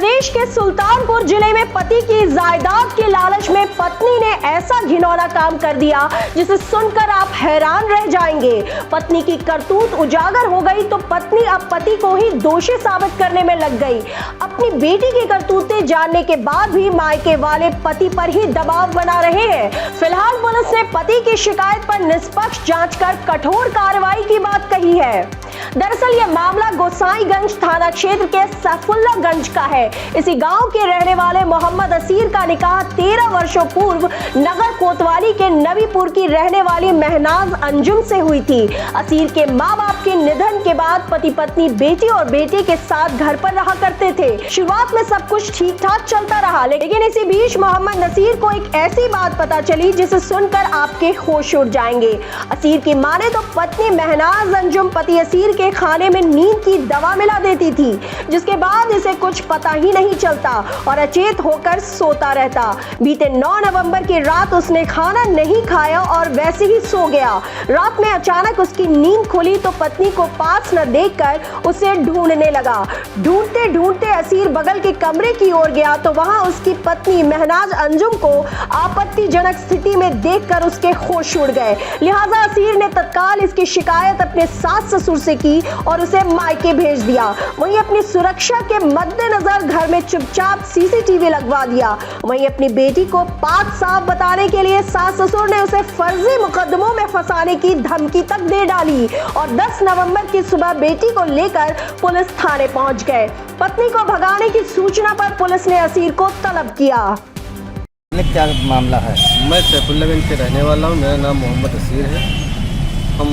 प्रदेश के सुल्तानपुर जिले में पति की जायदाद के लालच में पत्नी ने ऐसा घिनौना काम कर दिया जिसे सुनकर आप हैरान रह जाएंगे। पत्नी की करतूत उजागर हो गई तो पत्नी अब पति को ही दोषी साबित करने में लग गई। अपनी बेटी की करतूतें जानने के बाद भी मायके वाले पति पर ही दबाव बना रहे हैं। फिलहाल पुलिस ने पति की शिकायत पर निष्पक्ष जांच कर कठोर कार्रवाई की बात कही है। दरअसल यह मामला गोसाईगंज थाना क्षेत्र के सैफुल्लागंज का है। इसी गांव के रहने वाले मोहम्मद असीर का निकाह 13 वर्षों पूर्व नगर कोतवाली के नबीपुर की रहने वाली महनाज अंजुम से हुई थी। असीर के माँ बाप के निधन के बाद पति पत्नी बेटी और बेटे के साथ घर पर रहा करते थे। शुरुआत में सब कुछ ठीक ठाक चलता रहा, लेकिन इसी बीच मोहम्मद नसीर को एक ऐसी बात पता चली जिसे सुनकर आपके होश उड़ जाएंगे। असीर की माने तो पत्नी महनाज अंजुम पति असीर के खाने में नींद की दवा मिला देती थी, जिसके बाद इसे कुछ पता ही नहीं चलता और अचेत होकर सोता रहता। बीते 9 नवंबर की रात उसने खाना नहीं खाया और वैसे ही सो गया। रात में अचानक उसकी नींद खुली तो पत्नी को पास न देखकर उसे ढूंढने लगा। ढूंढते ढूंढते असीर बगल के कमरे की ओर गया तो वहां उसकी पत्नी महनाज अंजुम को आपत्तिजनक स्थिति में देखकर उसके होश उड़ गए। लिहाजा असीर ने तत्काल इसकी शिकायत अपने सास ससुर से की और उसे मायके भेज दिया। वहीं अपनी सुरक्षा के मद्देनजर घर में चुपचाप सीसीटीवी लगवा दिया। वहीं अपनी बेटी को पाक साफ बताने के लिए सास ससुर ने उसे फर्जी मुकदमों में फंसाने की धमकी तक दे डाली और 10 नवंबर की सुबह बेटी को लेकर पुलिस थाने पहुंच गए। पत्नी को भगाने की सूचना पर पुलिस ने असीर को तलब किया। क्या मामला है? मैं सैफुल्लागंज से रहने वाला हूँ। मेरा नाम मोहम्मद असीर है। हम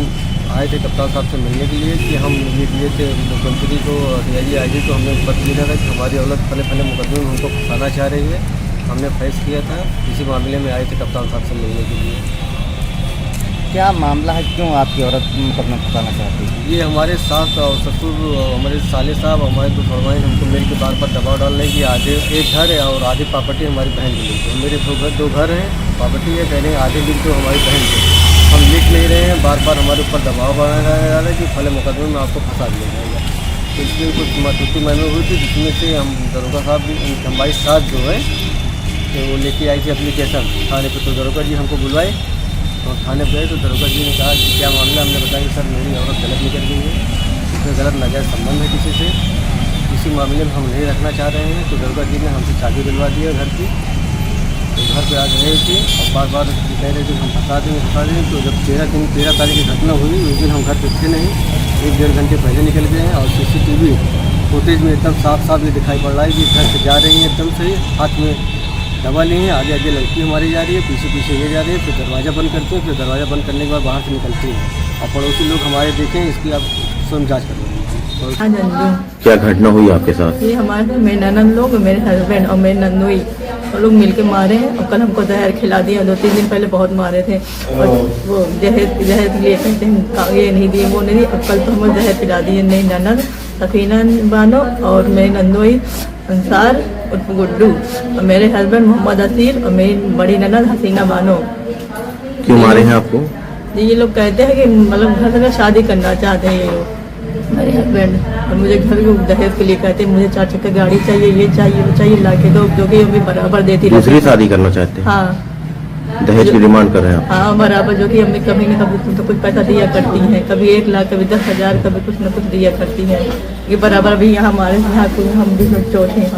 आए थे कप्तान साहब से मिलने के लिए कि हम ये दिए थे मुख्यमंत्री को डीआईजी आईजी को हमने पत्र दिया था कि हमारी औरत फले मुकदमे में हमको फंसाना चाह रही है। हमने फैसला किया था, इसी मामले में आए थे कप्तान साहब से मिलने के लिए। क्या मामला है, क्यों आपकी औरत मुकदमा फंसाना चाहती है? ये हमारे सास और ससुर, हमारे साले साहब, हमारे दो फरमाइन हमको मिल के बार बार दबाव डाल रहे हैं कि आधे एक घर है और आधी प्रॉपर्टी हमारी बहन की लिख। मेरे दो घर हैं, प्रॉपर्टी है, कहने आधे लिख तो हमारी बहन की। हम लिख नहीं रहे हैं, बार बार हमारे ऊपर दबाव बनाया जा रहा है कि फले मुकदमे में आपको फंसा दिया जाएगा। तो इसलिए कुछ मतूती मैंने हुई थी, जिसमें से हम दरोगा साहब भी, हमारी सास जो है तो वो लेके आई थी एप्लीकेशन थाने पर। तो दरोगा जी हमको बुलवाए तो थाने पर गए तो दरोगा जी ने कहा कि क्या मामला। हमने बताया कि सर मेरी औरत गलत निकल गई है, इसमें गलत नाजायज़ संबंध है किसी से, इसी मामले में हम नहीं रखना चाह रहे हैं। तो दरोगा जी ने हमसे चाबी दिलवा दी है घर की। तो घर पे आ गए थे और बार बार कह रहे थे हम फंसा देंगे। तो जब 13 तारीख की घटना हुई उस दिन हम घर पे थे नहीं, 1-1.5 घंटे पहले निकल गए हैं। और सीसीटीवी फुटेज में एकदम साफ साफ ये दिखाई पड़ रहा है कि घर से जा रही हैं एकदम से, हाथ में दवा ली है, आगे आगे लड़की हमारी जा रही है, पीछे पीछे ये जा रही है। फिर दरवाज़ा बंद करते हैं, फिर दरवाज़ा बंद करने के बाद बाहर से निकलती है और पड़ोसी लोग हमारे देखें, इसकी आप स्वयं जाँच कर लेंगे। क्या घटना हुई आपके साथ? ये हमारे मेरे ननद लोग, मेरे हस्बैंड और मेरे नंदोई वो लोग मिलके मारे हैं और कल हमको जहर खिला दिया। 2-3 दिन पहले बहुत मारे थे और वो जहर लिए कहते हैं ये नहीं दिए वो नहीं दिए। अब कल तो हमें जहर पिला दिए। मेरी ननद सफीना बानो और मेरी नंदोई अंसार उर्फ गुड्डू और मेरे हस्बैंड मोहम्मद असीर और मेरी बड़ी ननद हसीना बानो। क्यों मारे हैं आपको? ये लोग कहते हैं कि मतलब घर से शादी करना चाहते हैं ये लोग, मेरे हस्बैंड, और मुझे घर को दहेज के लिए कहते हैं मुझे 4 चक्कर गाड़ी चाहिए, ये चाहिए वो चाहिए, लाके दो, जो कि अभी बराबर देती रहती। दूसरी शादी करना चाहते हैं? हाँ, दहेज की डिमांड कर रहे हैं आप? हाँ बराबर, जो कि हमें कभी न कभी तो कुछ पैसा दिया करती हैं, कभी 1 लाख, कभी 10,000, कभी कुछ न कुछ दिया करती हैं। ये बराबर भी यहाँ हमारे यहाँ हम भी चोट हैं।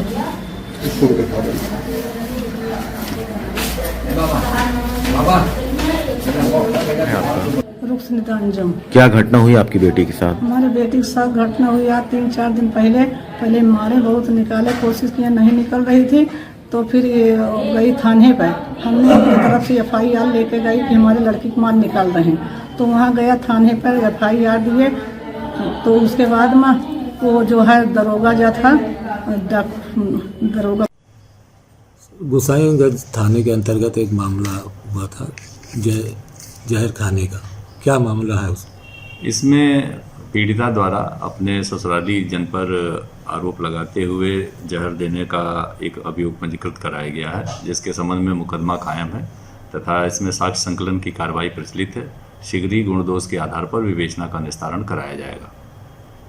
अंजुम। क्या घटना हुई आपकी बेटी के साथ? हमारे बेटी के साथ घटना हुई आज 3-4 दिन पहले मारे, बहुत निकाले कोशिश किया, नहीं निकल रही थी तो फिर ये गई थाने पर। हमने अपनी तरफ से FIR लेके गई कि हमारे लड़की को मार निकाल रहे हैं। तो वहाँ गया थाने पर, FIR दिए। तो उसके बाद में वो जो है दरोगा जो था, दरोगा गोसाईगंज थाने के अंतर्गत एक मामला हुआ था जहर खाने का। क्या मामला है उसमें? इसमें पीड़िता द्वारा अपने ससुराली जन पर आरोप लगाते हुए जहर देने का एक अभियोग पंजीकृत कराया गया है, जिसके संबंध में मुकदमा कायम है तथा इसमें साक्ष्य संकलन की कार्रवाई प्रचलित है। शीघ्र ही गुण दोष के आधार पर विवेचना का निस्तारण कराया जाएगा।